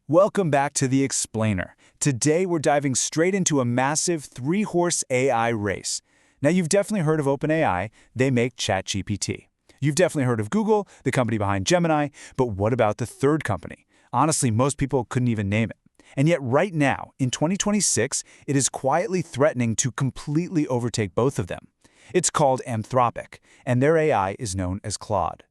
Welcome back to The Explainer. Today we're diving straight into a massive three-horse AI race. Now you've definitely heard of OpenAI, they make ChatGPT. You've definitely heard of Google, the company behind Gemini, but what about the third company? Honestly, most people couldn't even name it. And yet right now, in 2026, it is quietly threatening to completely overtake both of them. It's called Anthropic, and their AI is known as Claude.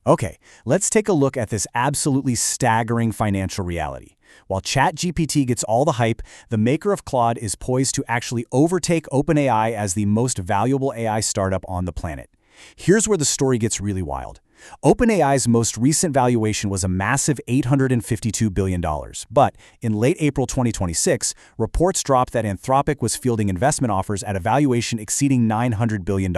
Okay, let's take a look at this absolutely staggering financial reality. While ChatGPT gets all the hype, the maker of Claude is poised to actually overtake OpenAI as the most valuable AI startup on the planet. Here's where the story gets really wild. OpenAI's most recent valuation was a massive $852 billion, but in late April 2026, reports dropped that Anthropic was fielding investment offers at a valuation exceeding $900 billion.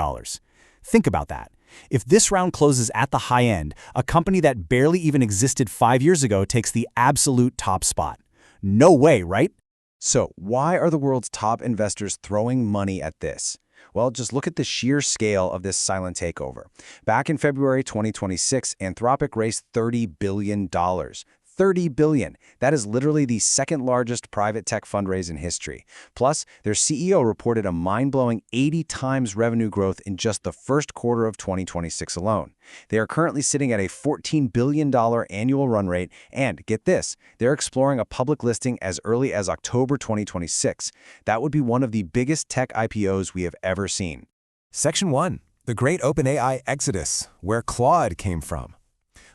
Think about that. If this round closes at the high end, a company that barely even existed 5 years ago takes the absolute top spot. No way, right? So, why are the world's top investors throwing money at this? Well, just look at the sheer scale of this silent takeover. Back in February 2026, Anthropic raised $30 billion. $30 billion. That is literally the second largest private tech fundraise in history. Plus, their CEO reported a mind-blowing 80 times revenue growth in just the first quarter of 2026 alone. They are currently sitting at a $14 billion annual run rate, and get this, they're exploring a public listing as early as October 2026. That would be one of the biggest tech IPOs we have ever seen. Section 1. The Great OpenAI Exodus, where Claude came from.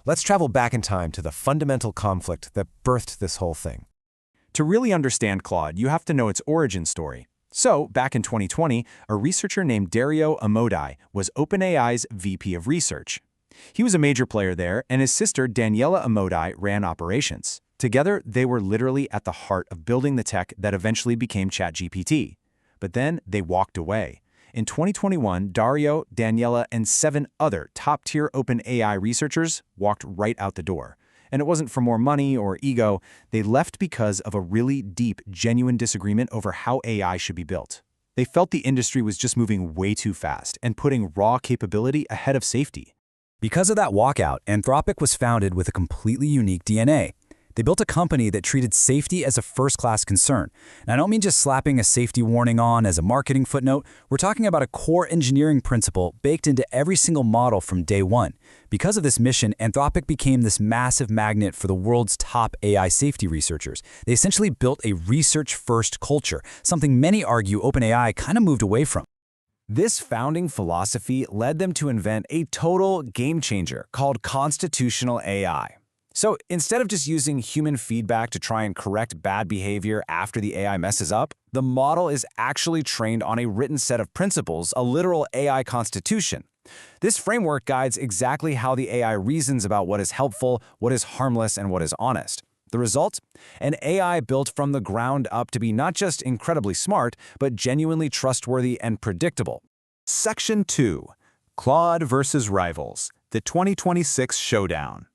Let's travel back in time to the fundamental conflict that birthed this whole thing. To really understand Claude, you have to know its origin story. So, back in 2020, a researcher named Dario Amodei was OpenAI's VP of Research. He was a major player there, and his sister Daniela Amodei ran operations. Together, they were literally at the heart of building the tech that eventually became ChatGPT. But then they walked away. In 2021, Dario, Daniela, and 7 other top-tier OpenAI researchers walked right out the door. And it wasn't for more money or ego. They left because of a really deep, genuine disagreement over how AI should be built. They felt the industry was just moving way too fast and putting raw capability ahead of safety. Because of that walkout, Anthropic was founded with a completely unique DNA. They built a company that treated safety as a first-class concern. And I don't mean just slapping a safety warning on as a marketing footnote. We're talking about a core engineering principle baked into every single model from day one. Because of this mission, Anthropic became this massive magnet for the world's top AI safety researchers. They essentially built a research-first culture, something many argue OpenAI kind of moved away from. This founding philosophy led them to invent a total game-changer called constitutional AI. So instead of just using human feedback to try and correct bad behavior after the AI messes up, the model is actually trained on a written set of principles, a literal AI constitution. This framework guides exactly how the AI reasons about what is helpful, what is harmless, and what is honest. The result? An AI built from the ground up to be not just incredibly smart, but genuinely trustworthy and predictable. Section 2. Claude versus Rivals, the 2026 Showdown.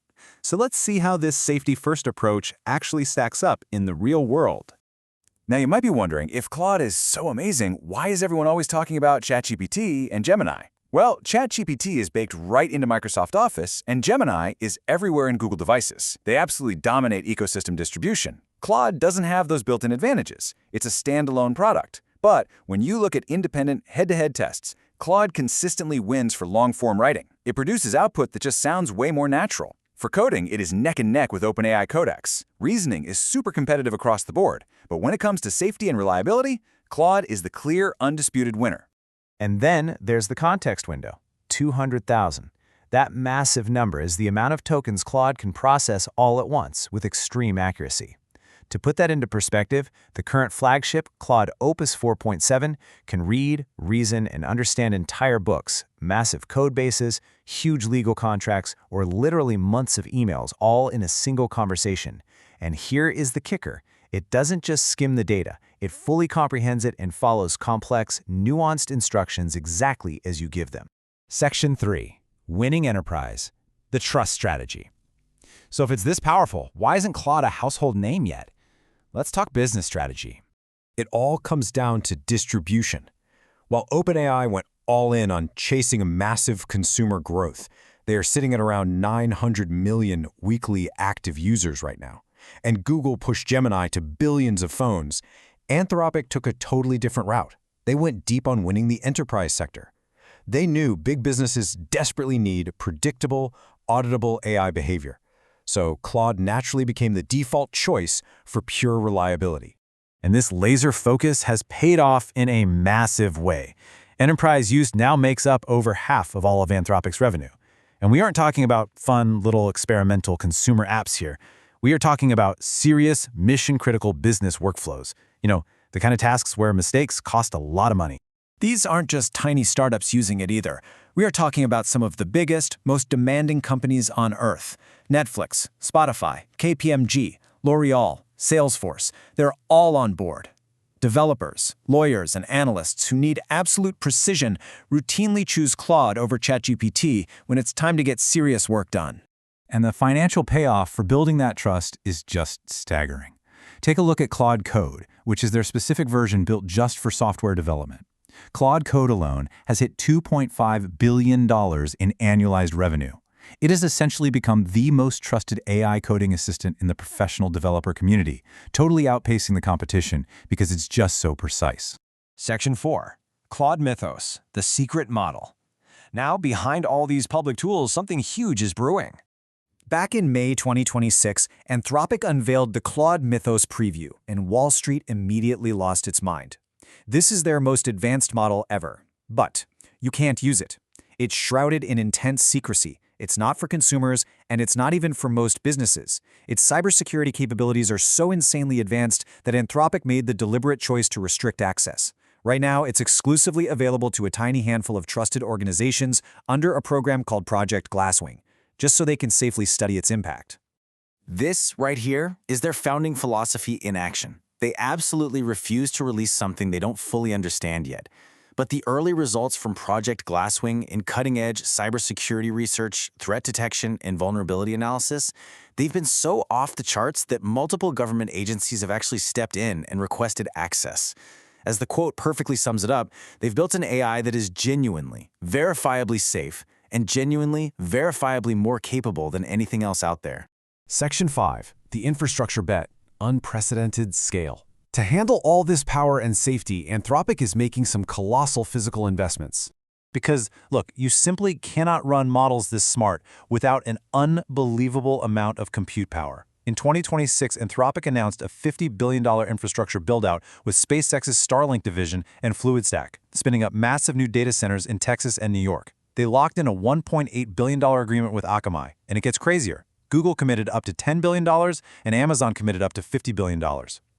So let's see how this safety-first approach actually stacks up in the real world. Now you might be wondering, if Claude is so amazing, why is everyone always talking about ChatGPT and Gemini? Well, ChatGPT is baked right into Microsoft Office, and Gemini is everywhere in Google devices. They absolutely dominate ecosystem distribution. Claude doesn't have those built-in advantages. It's a standalone product. But when you look at independent head-to-head tests, Claude consistently wins for long-form writing. It produces output that just sounds way more natural. For coding, it is neck and neck with OpenAI Codex. Reasoning is super competitive across the board, but when it comes to safety and reliability, Claude is the clear, undisputed winner. And then there's the context window, 200,000. That massive number is the amount of tokens Claude can process all at once with extreme accuracy. To put that into perspective, the current flagship, Claude Opus 4.7, can read, reason, and understand entire books, massive code bases, huge legal contracts, or literally months of emails, all in a single conversation. And here is the kicker. It doesn't just skim the data. It fully comprehends it and follows complex, nuanced instructions exactly as you give them. Section 3. Winning Enterprise. The Trust Strategy. So if it's this powerful, why isn't Claude a household name yet? Let's talk business strategy. It all comes down to distribution. While OpenAI went all in on chasing a massive consumer growth, they are sitting at around 900 million weekly active users right now. and Google pushed Gemini to billions of phones, Anthropic took a totally different route. They went deep on winning the enterprise sector. They knew big businesses desperately need predictable, auditable AI behavior. So Claude naturally became the default choice for pure reliability. And this laser focus has paid off in a massive way. Enterprise use now makes up over half of all of Anthropic's revenue. And we aren't talking about fun little experimental consumer apps here. We are talking about serious, mission-critical business workflows. The kind of tasks where mistakes cost a lot of money. These aren't just tiny startups using it either. We are talking about some of the biggest, most demanding companies on Earth. Netflix, Spotify, KPMG, L'Oreal, Salesforce, they're all on board. Developers, lawyers, and analysts who need absolute precision routinely choose Claude over ChatGPT when it's time to get serious work done. And the financial payoff for building that trust is just staggering. Take a look at Claude Code, which is their specific version built just for software development. Claude Code alone has hit $2.5 billion in annualized revenue. It has essentially become the most trusted AI coding assistant in the professional developer community, totally outpacing the competition because it's just so precise. Section 4. Claude Mythos, the secret model. Now, behind all these public tools, something huge is brewing. Back in May 2026, Anthropic unveiled the Claude Mythos preview, and Wall Street immediately lost its mind. This is their most advanced model ever. But you can't use it. It's shrouded in intense secrecy. It's not for consumers, and it's not even for most businesses. Its cybersecurity capabilities are so insanely advanced that Anthropic made the deliberate choice to restrict access. Right now, it's exclusively available to a tiny handful of trusted organizations under a program called Project Glasswing, just so they can safely study its impact. This right here is their founding philosophy in action. They absolutely refuse to release something they don't fully understand yet. But the early results from Project Glasswing in cutting-edge cybersecurity research, threat detection, and vulnerability analysis, they've been so off the charts that multiple government agencies have actually stepped in and requested access. As the quote perfectly sums it up, they've built an AI that is genuinely, verifiably safe, and genuinely, verifiably more capable than anything else out there. Section 5. The infrastructure bet. Unprecedented scale. To handle all this power and safety, Anthropic is making some colossal physical investments. Because, look, you simply cannot run models this smart without an unbelievable amount of compute power. In 2026, Anthropic announced a $50 billion infrastructure build-out with SpaceX's Starlink division and FluidStack, spinning up massive new data centers in Texas and New York. They locked in a $1.8 billion agreement with Akamai, and it gets crazier. Google committed up to $10 billion, and Amazon committed up to $50 billion.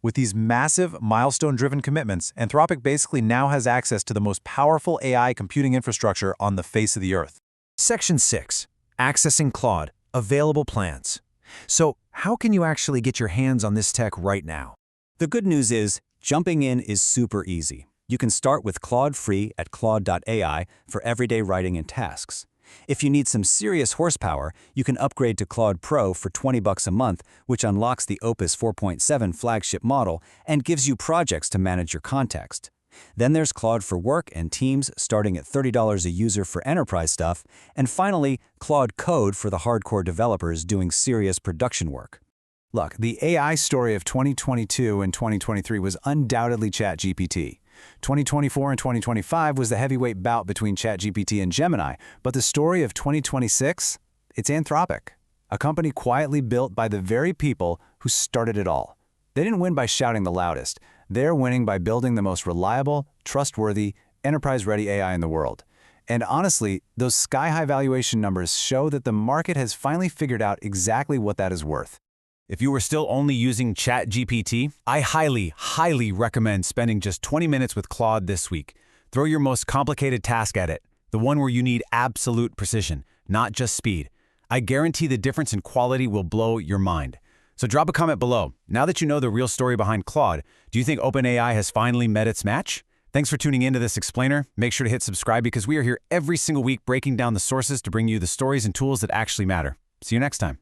With these massive, milestone-driven commitments, Anthropic basically now has access to the most powerful AI computing infrastructure on the face of the Earth. Section 6. Accessing Claude. Available plans. So, how can you actually get your hands on this tech right now? The good news is, jumping in is super easy. You can start with Claude free at claude.ai for everyday writing and tasks. If you need some serious horsepower, you can upgrade to Claude Pro for $20 a month, which unlocks the Opus 4.7 flagship model and gives you projects to manage your context. Then there's Claude for Work and Teams starting at $30 a user for enterprise stuff, and finally, Claude Code for the hardcore developers doing serious production work. Look, the AI story of 2022 and 2023 was undoubtedly ChatGPT. 2024 and 2025 was the heavyweight bout between ChatGPT and Gemini, but the story of 2026? It's Anthropic, a company quietly built by the very people who started it all. They didn't win by shouting the loudest. They're winning by building the most reliable, trustworthy, enterprise-ready AI in the world. And honestly, those sky-high valuation numbers show that the market has finally figured out exactly what that is worth. If you were still only using ChatGPT, I highly recommend spending just 20 minutes with Claude this week. Throw your most complicated task at it, the one where you need absolute precision, not just speed. I guarantee the difference in quality will blow your mind. So drop a comment below. Now that you know the real story behind Claude, do you think OpenAI has finally met its match? Thanks for tuning into this explainer. Make sure to hit subscribe because we are here every single week breaking down the sources to bring you the stories and tools that actually matter. See you next time.